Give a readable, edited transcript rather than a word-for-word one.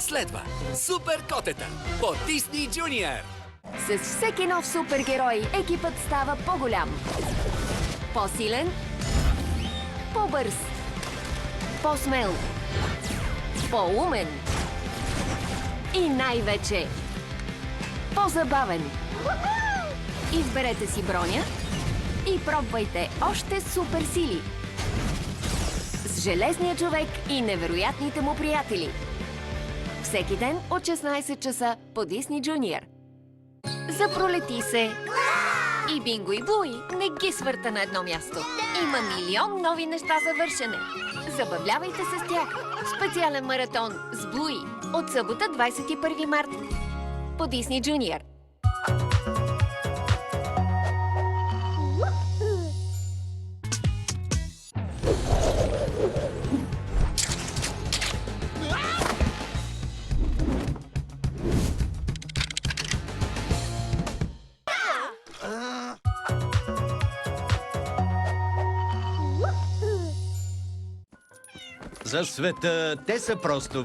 Следва Супер котета по Disney Junior. С всеки нов супергерой екипът става по-голям, по-силен, по-бърз, по-смел, по-умен и най-вече по-забавен. Изберете си броня и пробвайте още суперсили с Железния човек и невероятните му приятели. Всеки ден от 16 часа по Disney Junior. Запролети се! И Бинго и Блуи не ги свърта на едно място. Има милион нови неща за вършене. Забавлявайте се с тях. Специален маратон с Блуи от събота 21 март по Disney Junior. За света те са просто